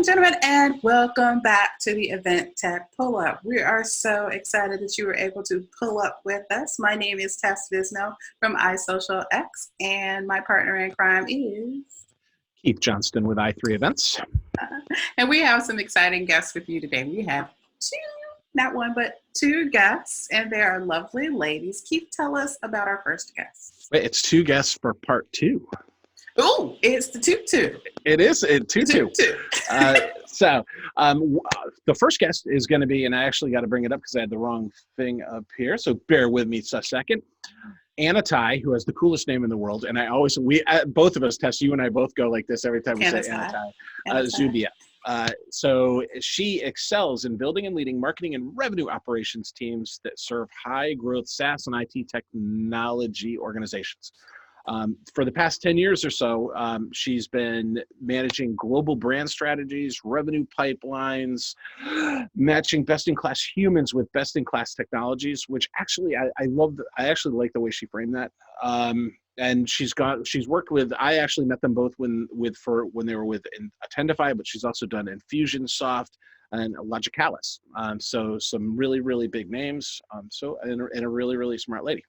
gentlemen, and welcome back to the Event Tech Pull-Up. We are so excited that you were able to pull up with us. My name is Tess Visno from S1-E6, and my partner in crime is Keith Johnston with I3 Events. And we have some exciting guests with you today. We have not one, but two guests, and they are lovely ladies. Keith, tell us about our first guest. It's two guests for part two. Oh, it's the two-two. It is a two-two. The first guest is going to be, and I actually got to bring it up because I had the wrong thing up here, so bear with me a second. Anna Tai, who has the coolest name in the world, and both of us, Tess, you and I both go like this every time we say Anna Tai. Zubia. So she excels in building and leading marketing and revenue operations teams that serve high-growth SaaS and IT technology organizations. For the past 10 years or so, she's been managing global brand strategies, revenue pipelines, matching best-in-class humans with best-in-class technologies, which actually I actually like the way she framed that. And she's worked with, I actually met them both when they were with Attendify, but she's also done Infusionsoft and Logicalis. So some really, really big names. And a really, really smart lady.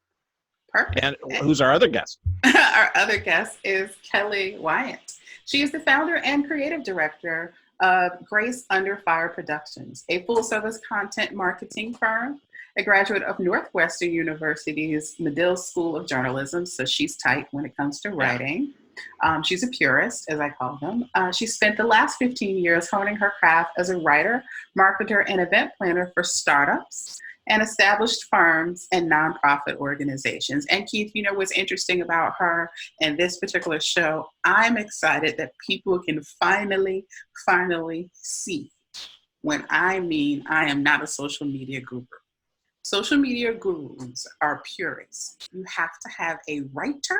Perfect. And who's our other guest? Our other guest is Kelly Wyant. She is the founder and creative director of Grace Under Fire Productions, a full-service content marketing firm, a graduate of Northwestern University's Medill School of Journalism, so she's tight when it comes to writing. She's a purist, as I call them. She spent the last 15 years honing her craft as a writer, marketer, and event planner for startups and established firms and nonprofit organizations. And Keith, you know what's interesting about her and this particular show? I'm excited that people can finally see when I mean I am not a social media guru. Social media gurus are purists. You have to have a writer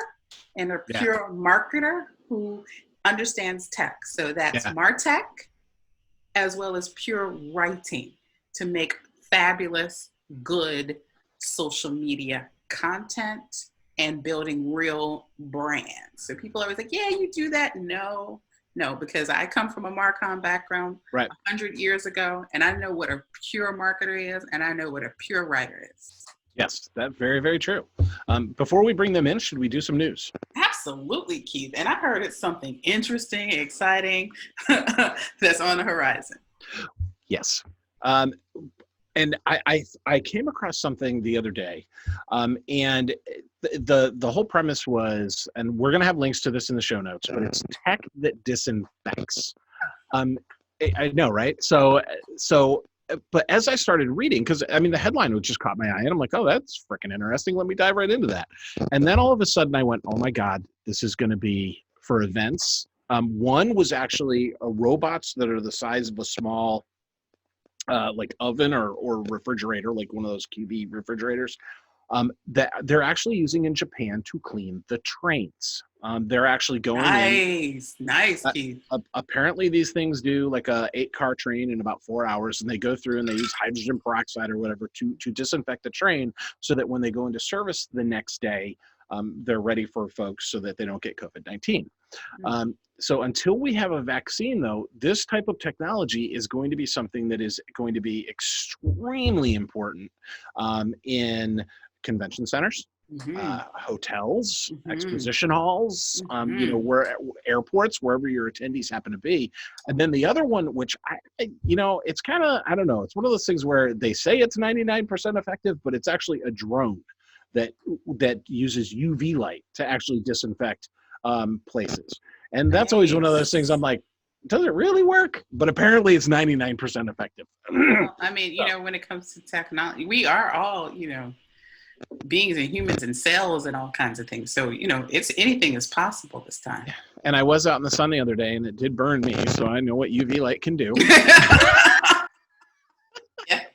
and a pure marketer who understands tech. So that's MarTech as well as pure writing to make fabulous, good social media content and building real brands. So people are always like, yeah, you do that. No, because I come from a Marcom background 100 years ago, and I know what a pure marketer is, and I know what a pure writer is. Yes, that's very, very true. Before we bring them in, should we do some news? Absolutely, Keith. And I heard it's something interesting, exciting that's on the horizon. Yes. And I came across something the other day, and the whole premise was, and we're going to have links to this in the show notes, but it's tech that disinfects. I know, right? So, but as I started reading, because I mean the headline just caught my eye, and I'm like, oh, that's freaking interesting. Let me dive right into that. And then all of a sudden, I went, oh my God, this is going to be for events. One was actually robots that are the size of a small like oven or refrigerator, like one of those QB refrigerators, that they're actually using in Japan to clean the trains. They're actually going Nice, Keith. Apparently these things do like a 8-car train in about 4 hours, and they go through and they use hydrogen peroxide or whatever to disinfect the train so that when they go into service the next day, they're ready for folks so that they don't get COVID-19. So until we have a vaccine, though, this type of technology is going to be something that is going to be extremely important in convention centers, hotels, exposition halls, where airports, wherever your attendees happen to be. And then the other one, which it's kind of, I don't know, it's one of those things where they say it's 99% effective, but it's actually a drone that uses UV light to actually disinfect places. And that's always one of those things I'm like, does it really work? But apparently it's 99% effective. Well, I mean, when it comes to technology, we are all, beings and humans and cells and all kinds of things. So, it's anything is possible this time. And I was out in the sun the other day and it did burn me. So I know what UV light can do.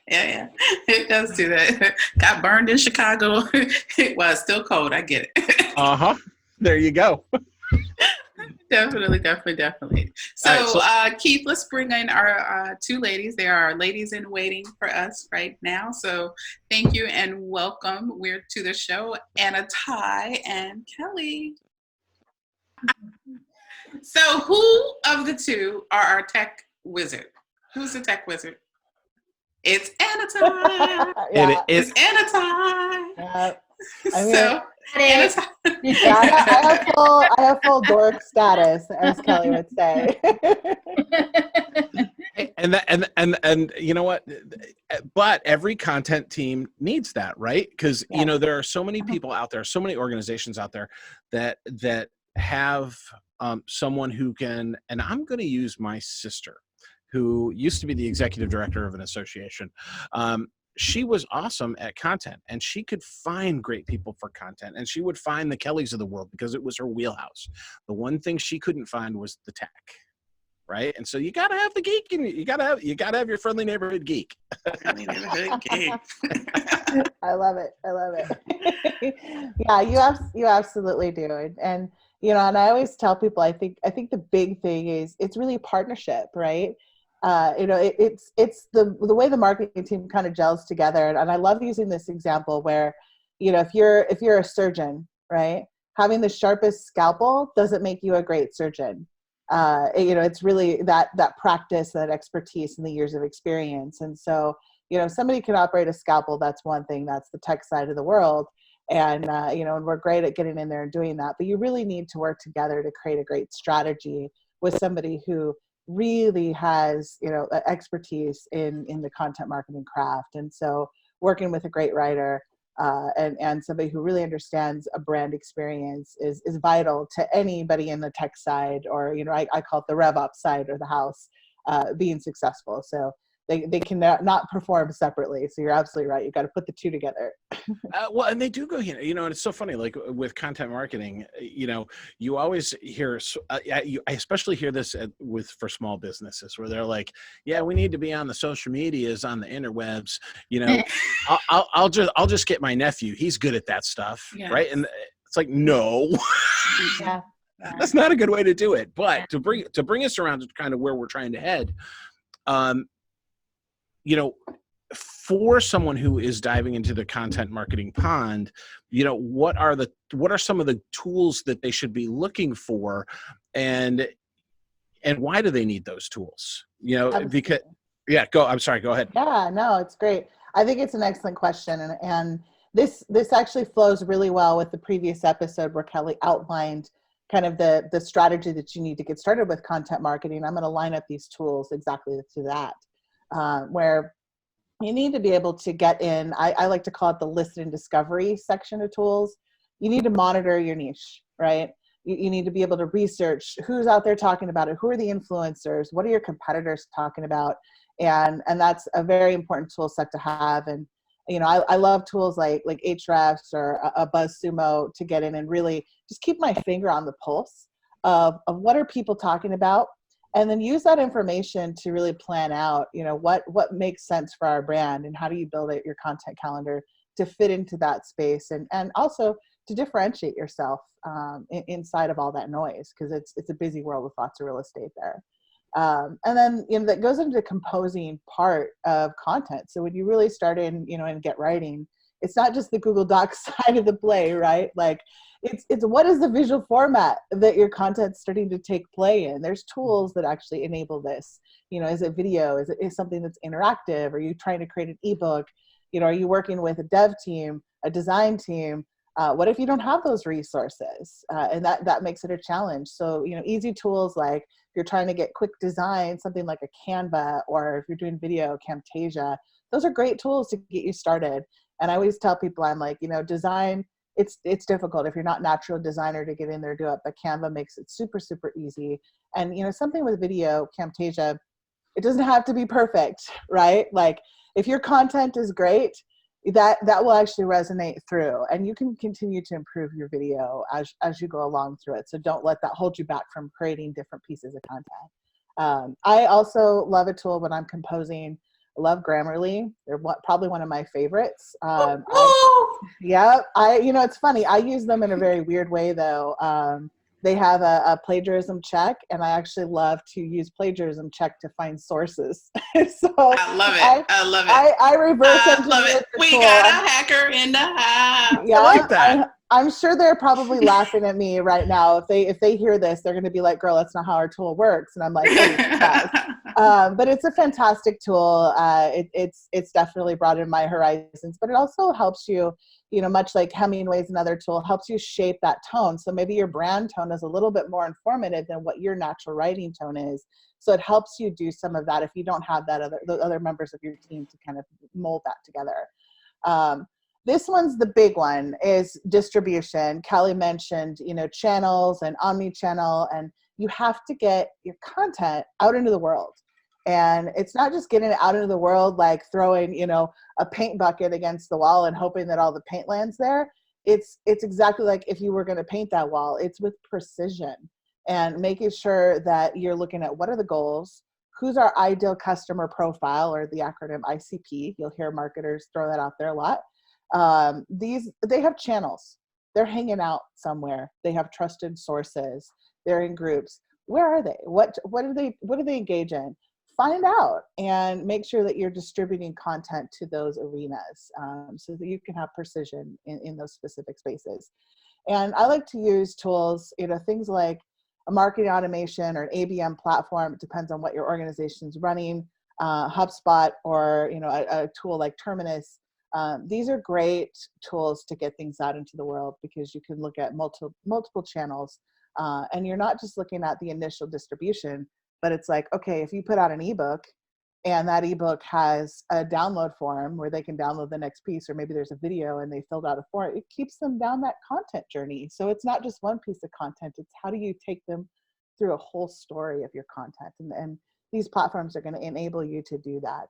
Yeah. It does do that. Got burned in Chicago. Well, it's still cold. I get it. There you go. Definitely. So, Keith, let's bring in our two ladies. There are ladies in waiting for us right now. So thank you and welcome. We're to the show, Anna Tai and Kelly. So who of the two are our tech wizard? Who's the tech wizard? It's Anna time. Yeah. It's Anna time. Yeah. I mean, So Anna time. yeah, I have full dork status, as Kelly would say. And you know what, but every content team needs that, right? Because you know, there are so many people out there, so many organizations out there that have someone who can, and I'm going to use my sister, who used to be the executive director of an association. She was awesome at content, and she could find great people for content, and she would find the Kellys of the world because it was her wheelhouse. The one thing she couldn't find was the tech, right? And so you got to have the geek, and you got to have your friendly neighborhood geek. Friendly neighborhood geek. I love it. I love it. Yeah, you absolutely do. And you know, and I always tell people, I think the big thing is it's really partnership, right? You know, it's the way the marketing team kind of gels together. And I love using this example where, you know, if you're a surgeon, right, having the sharpest scalpel doesn't make you a great surgeon. You know, it's really that practice, that expertise, and the years of experience. And so, you know, somebody can operate a scalpel. That's one thing. That's the tech side of the world. And, you know, and we're great at getting in there and doing that. But you really need to work together to create a great strategy with somebody who really has, you know, expertise in the content marketing craft. And so working with a great writer and somebody who really understands a brand experience is vital to anybody in the tech side, or, you know, I call it the rev ops side or the house, being successful. So they can not perform separately. So you're absolutely right. You got to put the two together. Well, and they do go here, you know, and it's so funny, like with content marketing, you know, you always hear, I especially hear this for small businesses where they're like, yeah, we need to be on the social medias, on the interwebs, you know, I'll just get my nephew. He's good at that stuff. Yes. Right. And it's like, no, Yeah. That's not a good way to do it. But to bring us around to kind of where we're trying to head, you know, for someone who is diving into the content marketing pond, you know, what are some of the tools that they should be looking for, and why do they need those tools? You know, Absolutely. Because I'm sorry, go ahead. Yeah, no, it's great. I think it's an excellent question. And this actually flows really well with the previous episode where Kelly outlined kind of the strategy that you need to get started with content marketing. I'm going to line up these tools exactly to that. Where you need to be able to get in, I like to call it the listen and discovery section of tools. You need to monitor your niche, right? You need to be able to research who's out there talking about it, who are the influencers, what are your competitors talking about, and that's a very important tool set to have. And you know, I love tools like Ahrefs or a BuzzSumo to get in and really just keep my finger on the pulse of what are people talking about. And then use that information to really plan out, you know, what makes sense for our brand, and how do you build out your content calendar to fit into that space, and also to differentiate yourself inside of all that noise, because it's a busy world with lots of real estate there. And then, you know, that goes into the composing part of content. So when you really start in, you know, and get writing, it's not just the Google Docs side of the play, right? Like it's what is the visual format that your content's starting to take play in. There's tools that actually enable this. You know, is it video? Is it something that's interactive? Are you trying to create an ebook? You know, are you working with a dev team, a design team? What if you don't have those resources? And that makes it a challenge. So, you know, easy tools like if you're trying to get quick design, something like a Canva, or if you're doing video, Camtasia, those are great tools to get you started. And I always tell people, I'm like, you know, design, it's difficult if you're not a natural designer to get in there and do it, but Canva makes it super, super easy. And, you know, something with video, Camtasia, it doesn't have to be perfect, right? Like if your content is great, that will actually resonate through, and you can continue to improve your video as you go along through it. So don't let that hold you back from creating different pieces of content. I also love a tool when I'm composing. I love Grammarly. They're probably one of my favorites. You know, it's funny. I use them in a very weird way though. They have a plagiarism check, and I actually love to use plagiarism check to find sources. So I love it. I love it. I reverse engineer. Love it. We got a hacker in the house. Yeah, I like that. I'm sure they're probably laughing at me right now. If they hear this, they're going to be like, "Girl, that's not how our tool works." And I'm like, hey, guys, But it's a fantastic tool. It's definitely broadened my horizons, but it also helps you, much like Hemingway's another tool, helps you shape that tone. So maybe your brand tone is a little bit more informative than what your natural writing tone is. So it helps you do some of that if you don't have the other members of your team to kind of mold that together. This one's the big one, is distribution. Kelly mentioned, channels and omni-channel, and you have to get your content out into the world. And it's not just getting it out into the world like throwing, a paint bucket against the wall and hoping that all the paint lands there. It's exactly like if you were going to paint that wall. It's with precision and making sure that you're looking at what are the goals, who's our ideal customer profile, or the acronym ICP. You'll hear marketers throw that out there a lot. They have channels. They're hanging out somewhere. They have trusted sources. They're in groups. Where are they? What do they engage in? Find out and make sure that you're distributing content to those arenas, so that you can have precision in those specific spaces. And I like to use tools, things like a marketing automation or an ABM platform. It depends on what your organization's running. HubSpot, or a tool like Terminus. These are great tools to get things out into the world, because you can look at multiple channels, and you're not just looking at the initial distribution, but it's like, okay, if you put out an ebook and that ebook has a download form where they can download the next piece, or maybe there's a video and they filled out a form, it keeps them down that content journey. So it's not just one piece of content, it's how do you take them through a whole story of your content, and these platforms are going to enable you to do that.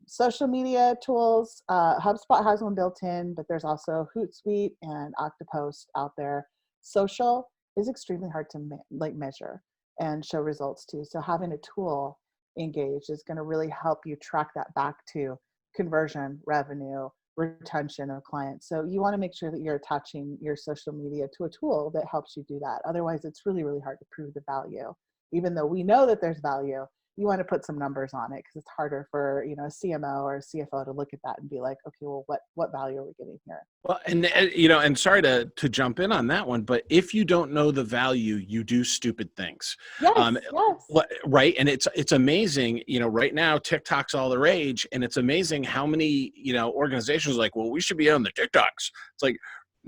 Social media tools, HubSpot has one built in, but there's also Hootsuite and Octopost out there. Social is extremely hard to measure and show results to. So having a tool engaged is going to really help you track that back to conversion, revenue, retention of clients. So you want to make sure that you're attaching your social media to a tool that helps you do that. Otherwise, it's really, really hard to prove the value. Even though we know that there's value, you want to put some numbers on it, because it's harder for a CMO or a CFO to look at that and be like, okay, well, what value are we getting here? Well, and sorry to jump in on that one, but if you don't know the value, you do stupid things. Yes, yes. Right. And it's amazing, right now TikTok's all the rage, and it's amazing how many, organizations are like, well, we should be on the TikToks. It's like,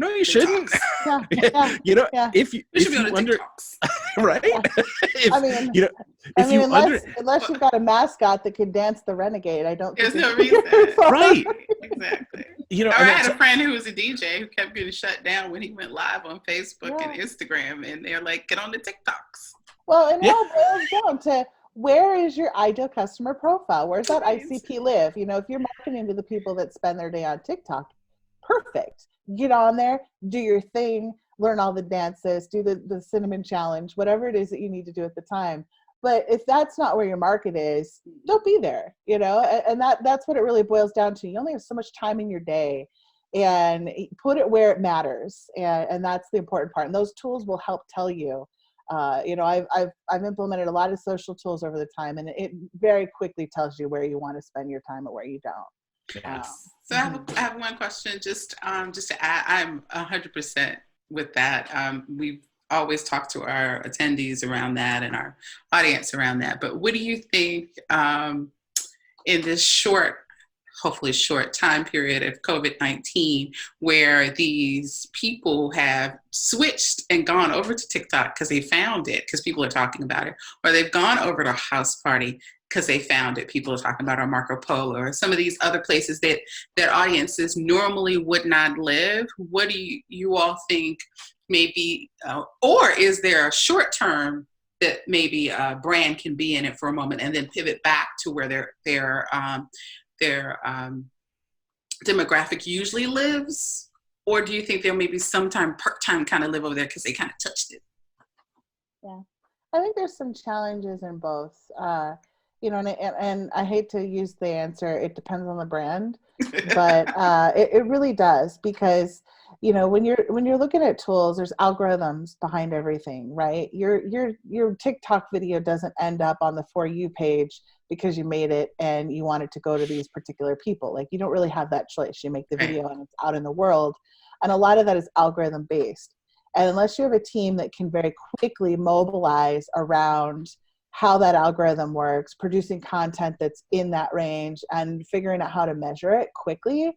no, you shouldn't. Yeah. If you We should be on the under, TikToks. right? Yeah. Unless you've got a mascot that can dance the renegade, I don't think there's no reason. Right. Exactly. I had a friend who was a DJ who kept getting shut down when he went live on Facebook and Instagram, and they're like, get on the TikToks. Well, and it all boils down to, where is your ideal customer profile? Where's that ICP live? If you're marketing to the people that spend their day on TikTok, perfect. Get on there, do your thing, learn all the dances, do the cinnamon challenge, whatever it is that you need to do at the time. But if that's not where your market is, don't be there, and that's what it really boils down to. You only have so much time in your day, and put it where it matters. And that's the important part. And those tools will help tell you. I've implemented a lot of social tools over the time, and it very quickly tells you where you want to spend your time and where you don't. Yes. So I have one question, just to add. I'm 100% with that. We've always talk to our attendees around that and our audience around that. But what do you think in this hopefully short time period of COVID-19, where these people have switched and gone over to TikTok because they found it, because people are talking about it, or they've gone over to House Party because they found it, people are talking about, or Marco Polo, or some of these other places that audiences normally would not live? What do you all think maybe, or is there a short term that maybe a brand can be in it for a moment and then pivot back to where their demographic usually lives? Or do you think there may be some part-time kind of live over there because they kind of touched it? Yeah, I think there's some challenges in both. And I hate to use the answer, it depends on the brand, but it really does, because when you're looking at tools, there's algorithms behind everything, right? Your TikTok video doesn't end up on the For You page because you made it and you want it to go to these particular people. Like, you don't really have that choice. You make the video and it's out in the world, and a lot of that is algorithm based. And unless you have a team that can very quickly mobilize around how that algorithm works, producing content that's in that range, and figuring out how to measure it quickly,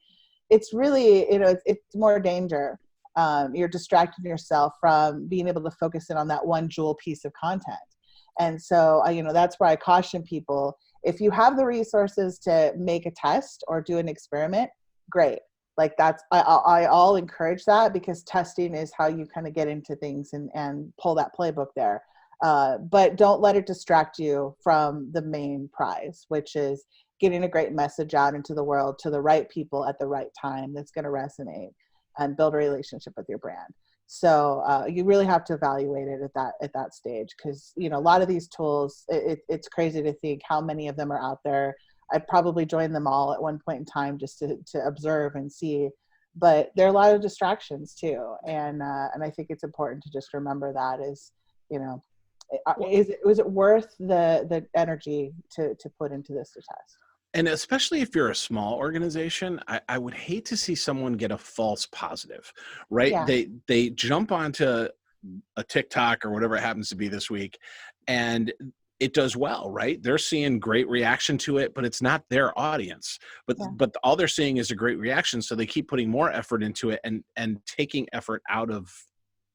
it's really, it's more danger. You're distracting yourself from being able to focus in on that one jewel piece of content. And so, that's where I caution people. If you have the resources to make a test or do an experiment, great. Like I'll encourage that, because testing is how you kind of get into things and pull that playbook there. But don't let it distract you from the main prize, which is getting a great message out into the world to the right people at the right time that's going to resonate and build a relationship with your brand. So you really have to evaluate it at that stage, because a lot of these tools, it's crazy to think how many of them are out there. I probably joined them all at one point in time just to observe and see, but there are a lot of distractions too, and I think it's important to just remember that is, was it worth the energy to put into this to test? And especially if you're a small organization, I would hate to see someone get a false positive, right? Yeah. They jump onto a TikTok or whatever it happens to be this week, and it does well, right? They're seeing great reaction to it, but it's not their audience. But all they're seeing is a great reaction, so they keep putting more effort into it and taking effort out of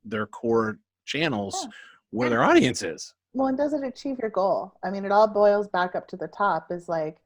their core channels where their audience is. Well, and does it achieve your goal? I mean, it all boils back up to the top, is like,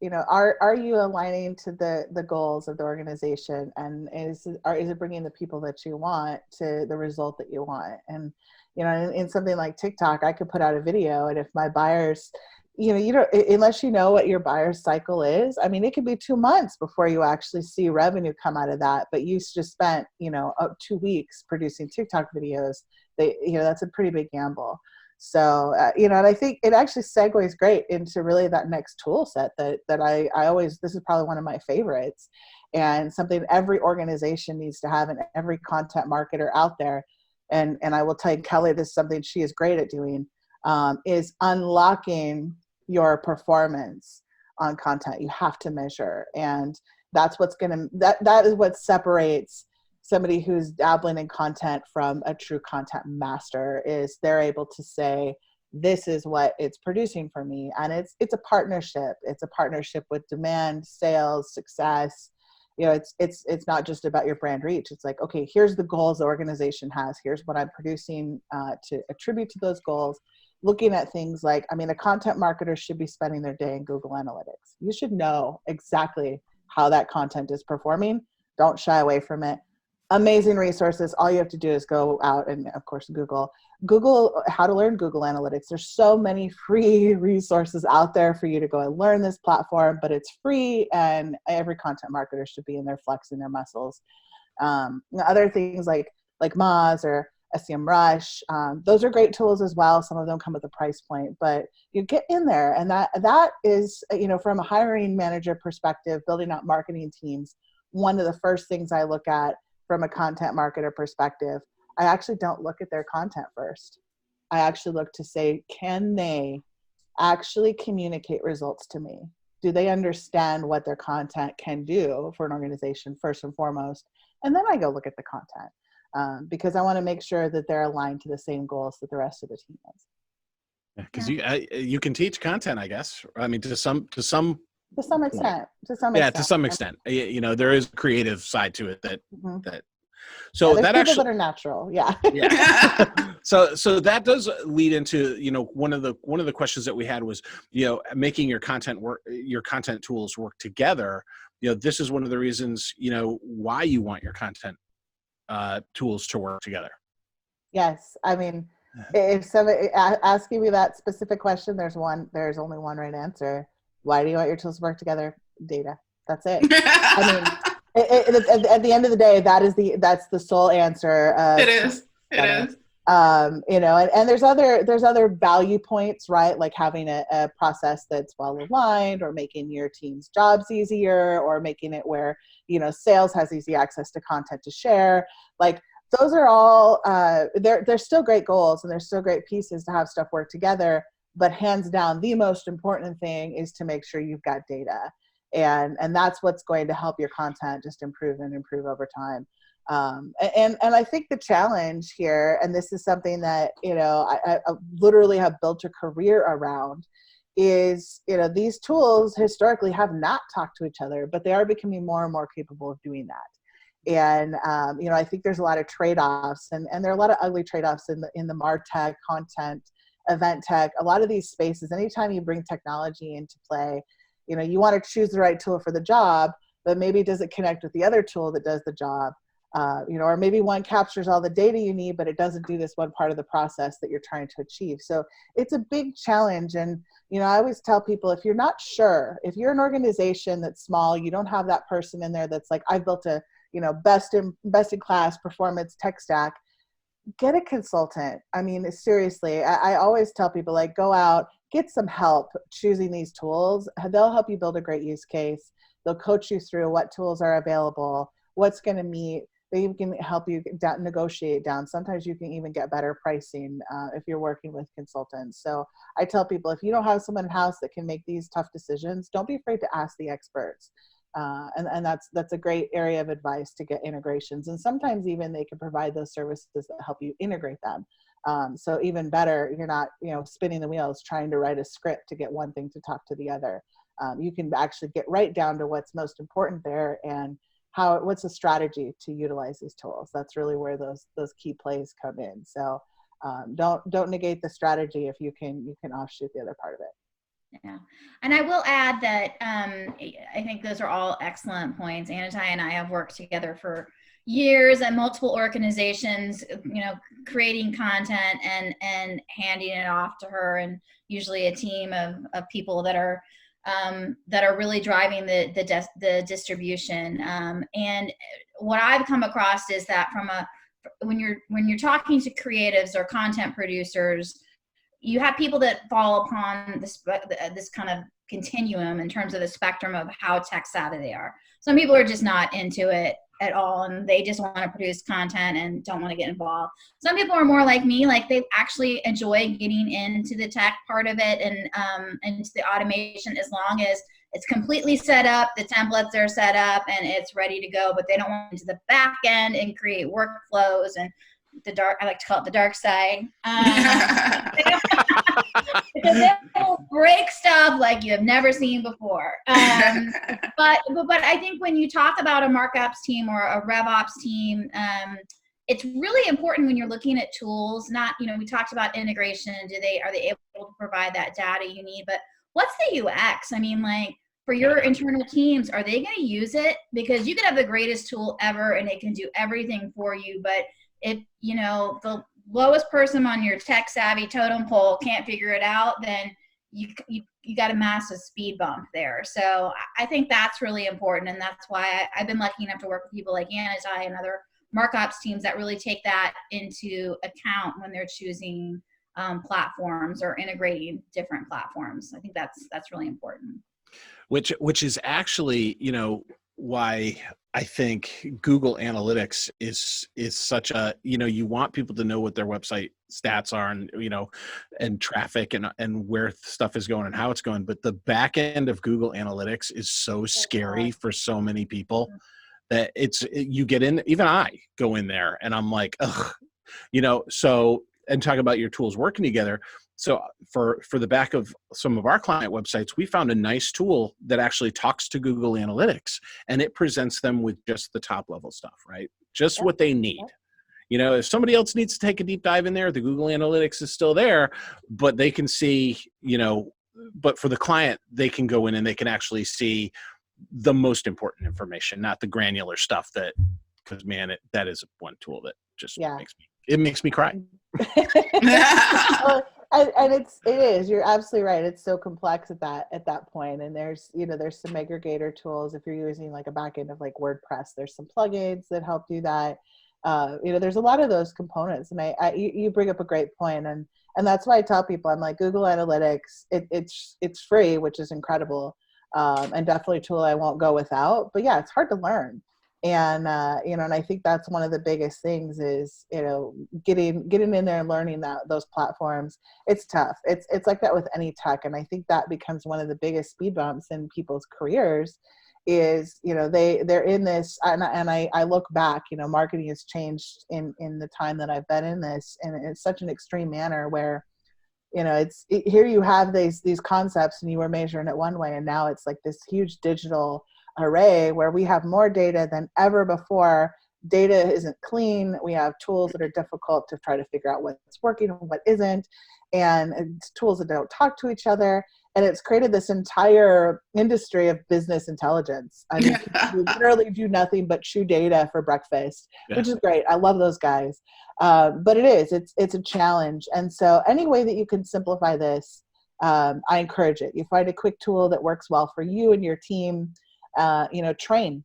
are you aligning to the goals of the organization, and is it bringing the people that you want to the result that you want? And in something like TikTok, I could put out a video, and if my buyers, you don't, unless you know what your buyer's cycle is, I mean, it could be 2 months before you actually see revenue come out of that, but you just spent 2 weeks producing TikTok videos. That's a pretty big gamble. So, and I think it actually segues great into really that next tool set that I always, this is probably one of my favorites, and something every organization needs to have, and every content marketer out there. And I will tell you, Kelly, this is something she is great at doing, is unlocking your performance on content. You have to measure. And that's that is what separates somebody who's dabbling in content from a true content master, is they're able to say, this is what it's producing for me. And it's a partnership. It's a partnership with demand, sales, success. It's not just about your brand reach. It's like, okay, here's the goals the organization has. Here's what I'm producing to attribute to those goals. Looking at things like, a content marketer should be spending their day in Google Analytics. You should know exactly how that content is performing. Don't shy away from it. Amazing resources. All you have to do is go out and, of course, Google how to learn Google Analytics. There's so many free resources out there for you to go and learn this platform, but it's free, and every content marketer should be in there flexing their muscles. Other things like Moz or SEMrush, those are great tools as well. Some of them come with a price point, but you get in there, and that is, from a hiring manager perspective, building out marketing teams, one of the first things I look at from a content marketer perspective. I actually don't look at their content first. I actually look to say, can they actually communicate results to me? Do they understand what their content can do for an organization first and foremost? And then I go look at the content, because I want to make sure that they're aligned to the same goals that the rest of the team is. Because you can teach content, I guess. I mean, to some extent. To some extent, there is a creative side to it that so there's that people actually that are natural. Yeah. So that does lead into one of the questions that we had was making your content tools work together. This is one of the reasons why you want your content tools to work together. Yes, if somebody asking me that specific question, there's only one right answer. Why do you want your tools to work together? Data. That's it. At the end of the day, that's the sole answer. It is. And there's other value points, right? Like having a process that's well aligned, or making your team's jobs easier, or making it where, sales has easy access to content to share. Like, those are all, they're still great goals, and they're still great pieces to have stuff work together. But hands down, the most important thing is to make sure you've got data. And that's what's going to help your content just improve over time. And I think the challenge here, and this is something that, I literally have built a career around, is, these tools historically have not talked to each other, but they are becoming more and more capable of doing that. And, I think there's a lot of trade-offs, and there are a lot of ugly trade-offs in the MarTech, content, event tech, a lot of these spaces. Anytime you bring technology into play, you want to choose the right tool for the job, but maybe does it connect with the other tool that does the job? Or maybe one captures all the data you need, but it doesn't do this one part of the process that you're trying to achieve. So it's a big challenge. And, I always tell people, if you're not sure, if you're an organization that's small, you don't have that person in there that's like, I've built a, best in class performance tech stack, get a consultant. I mean, seriously, I always tell people, like, go out, get some help choosing these tools. They'll help you build a great use case. They'll coach you through what tools are available, what's going to meet. They can help you negotiate down. Sometimes you can even get better pricing if you're working with consultants. So I tell people, if you don't have someone in-house that can make these tough decisions, don't be afraid to ask the experts. And that's a great area of advice, to get integrations. And sometimes even they can provide those services that help you integrate them. So even better, you're not spinning the wheels trying to write a script to get one thing to talk to the other. You can actually get right down to what's most important there, and what's the strategy to utilize these tools. That's really where those key plays come in. So don't negate the strategy if you can offshoot the other part of it. Yeah. And I will add that I think those are all excellent points. Anatai and I have worked together for years at multiple organizations, creating content and handing it off to her, and usually a team of people that are really driving the distribution. And what I've come across is that when you're talking to creatives or content producers, you have people that fall upon this kind of continuum in terms of the spectrum of how tech savvy they are. Some people are just not into it at all, and they just want to produce content and don't want to get involved. Some people are more like me, like they actually enjoy getting into the tech part of it and into the automation, as long as it's completely set up, the templates are set up, and it's ready to go. But they don't want into the back end and create workflows and I like to call it the dark side. Because they will break stuff like you have never seen before. But I think when you talk about a markups team or a RevOps team, it's really important when you're looking at tools. Not, we talked about integration. Are they able to provide that data you need? But what's the UX? I mean, like, for your internal teams, are they going to use it? Because you could have the greatest tool ever and it can do everything for you, but if the lowest person on your tech savvy totem pole can't figure it out, then you got a massive speed bump there. So I think that's really important, and that's why I've been lucky enough to work with people like Anatai and other markups teams that really take that into account when they're choosing platforms or integrating different platforms. I think that's really important. Which is actually, why I think Google Analytics is such a, you want people to know what their website stats are, and, and traffic and where stuff is going and how it's going. But the back end of Google Analytics is so scary for so many people that you get in, even I go in there and I'm like, ugh, so, and talk about your tools working together. So for the back of some of our client websites, we found a nice tool that actually talks to Google Analytics, and it presents them with just the top level stuff, right? Just what they need. If somebody else needs to take a deep dive in there, the Google Analytics is still there, but they can see, but for the client, they can go in and they can actually see the most important information, not the granular stuff because man, that is one tool that just makes me cry. And it is, you're absolutely right. It's so complex at that point. And there's some aggregator tools. If you're using like a backend of like WordPress, there's some plugins that help do that. There's a lot of those components, and you bring up a great point, and that's why I tell people, I'm like, Google Analytics, it's free, which is incredible, and definitely a tool I won't go without. But yeah, it's hard to learn. And, and I think that's one of the biggest things is, getting in there and learning those platforms. It's tough. It's like that with any tech. And I think that becomes one of the biggest speed bumps in people's careers is, they're in this, and I look back, marketing has changed in the time that I've been in this, and it's such an extreme manner where, here you have these concepts and you were measuring it one way, and now it's like this huge digital array where we have more data than ever before. Data isn't clean. We have tools that are difficult to try to figure out what's working and what isn't, and it's tools that don't talk to each other. And it's created this entire industry of business intelligence. I mean, we literally do nothing but chew data for breakfast, which is great. I love those guys. But it's a challenge. And so any way that you can simplify this, I encourage it. You find a quick tool that works well for you and your team, train.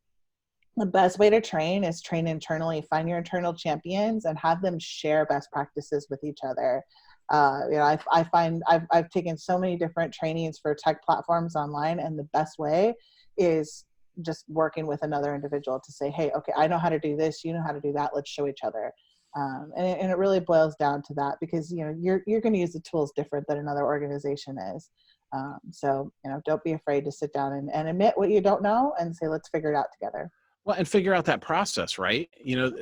The best way to train is train internally. Find your internal champions and have them share best practices with each other. I find I've taken so many different trainings for tech platforms online, and the best way is just working with another individual to say, hey, okay, I know how to do this, you know how to do that, let's show each other. And it really boils down to that, because you're going to use the tools different than another organization is. So don't be afraid to sit down and admit what you don't know and say, let's figure it out together. Well, and figure out that process, right?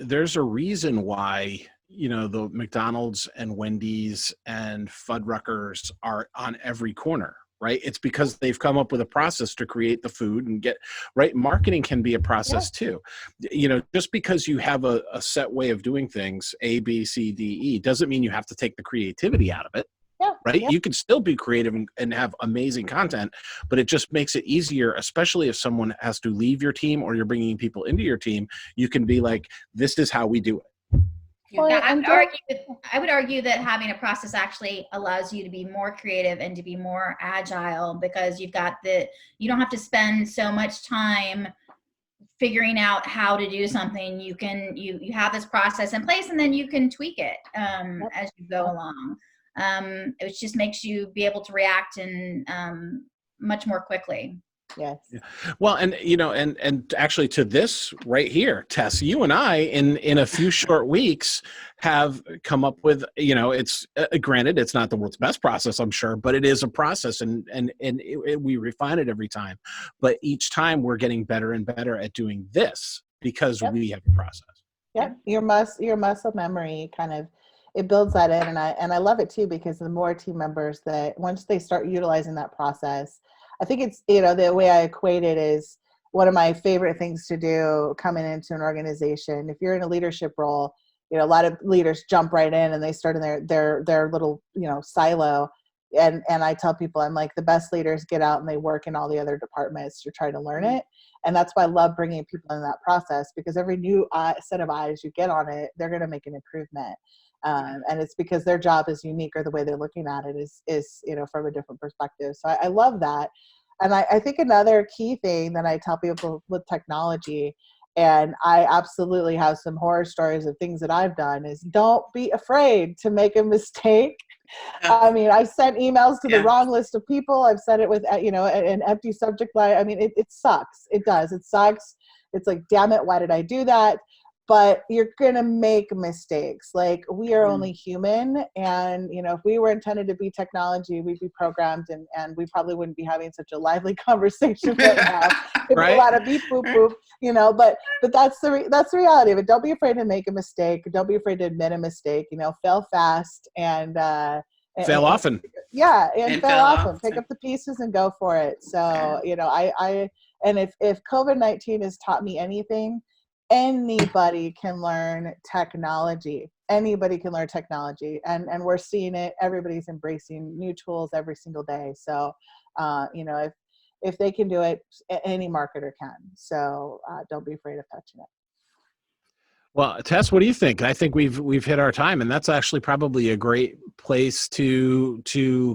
There's a reason why, the McDonald's and Wendy's and Fuddruckers are on every corner, right? It's because they've come up with a process to create the food and get, right? Marketing can be a process too. Just because you have a set way of doing things, A, B, C, D, E, doesn't mean you have to take the creativity out of it. Yeah, right. Yeah. You can still be creative and have amazing content, but it just makes it easier, especially if someone has to leave your team or you're bringing people into your team. You can be like, this is how we do it. Yeah, I would argue that having a process actually allows you to be more creative and to be more agile, because you don't have to spend so much time figuring out how to do something. You have this process in place, and then you can tweak it as you go along. It just makes you be able to react and much more quickly. Yes. Yeah. Well, and and actually to this right here, Tess, you and I in a few short weeks have come up with, it's granted, it's not the world's best process, I'm sure, but it is a process, and we refine it every time. But each time we're getting better and better at doing this because we have a process. Yeah. Your muscle memory kind of, it builds that in, and I love it too, because the more team members that once they start utilizing that process, I think it's, the way I equate it is one of my favorite things to do coming into an organization. If you're in a leadership role, a lot of leaders jump right in and they start in their little, silo. And I tell people, I'm like, the best leaders get out and they work in all the other departments to try to learn it. And that's why I love bringing people in that process, because every new set of eyes you get on it, they're going to make an improvement. And it's because their job is unique, or the way they're looking at it is from a different perspective. So I love that. And I think another key thing that I tell people with technology, and I absolutely have some horror stories of things that I've done, is don't be afraid to make a mistake. I mean, I've sent emails to the wrong list of people. I've said it with, an empty subject line. I mean, it sucks. It does. It sucks. It's like, damn it, why did I do that? But you're going to make mistakes. Like, we are only human. And, if we were intended to be technology, we'd be programmed, and we probably wouldn't be having such a lively conversation right now. It'd be a lot of beep, boop, boop, but that's the reality of it. Don't be afraid to make a mistake. Don't be afraid to admit a mistake, fail fast and fail often. Yeah. And fail often. Pick up the pieces and go for it. So, if COVID-19 has taught me anything, anybody can learn technology. Anybody can learn technology, and we're seeing it. Everybody's embracing new tools every single day. So, if they can do it, any marketer can. So don't be afraid of touching it. Well, Tess, what do you think? I think we've hit our time, and that's actually probably a great place to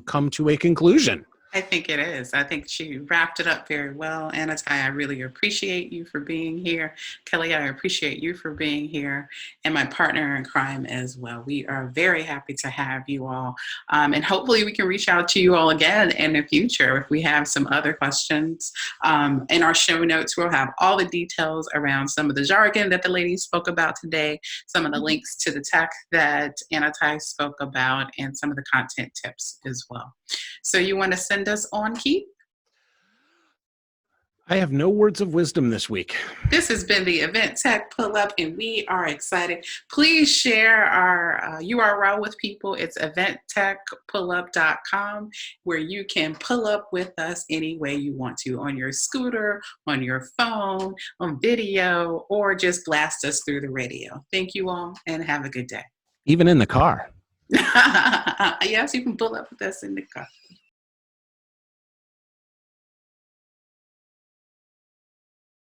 come to a conclusion. I think it is. I think she wrapped it up very well. Anatai, I really appreciate you for being here. Kelly, I appreciate you for being here. And my partner in crime as well. We are very happy to have you all. And hopefully we can reach out to you all again in the future if we have some other questions. In our show notes, we'll have all the details around some of the jargon that the ladies spoke about today, some of the links to the tech that Anatai spoke about, and some of the content tips as well. So you want to send us on, Keith? I have no words of wisdom this week. This has been the Event Tech Pull Up, and we are excited. Please share our URL with people. It's eventtechpullup.com, where you can pull up with us any way you want to, on your scooter, on your phone, on video, or just blast us through the radio. Thank you all, and have a good day. Even in the car. Yes, you can pull up with us in the car.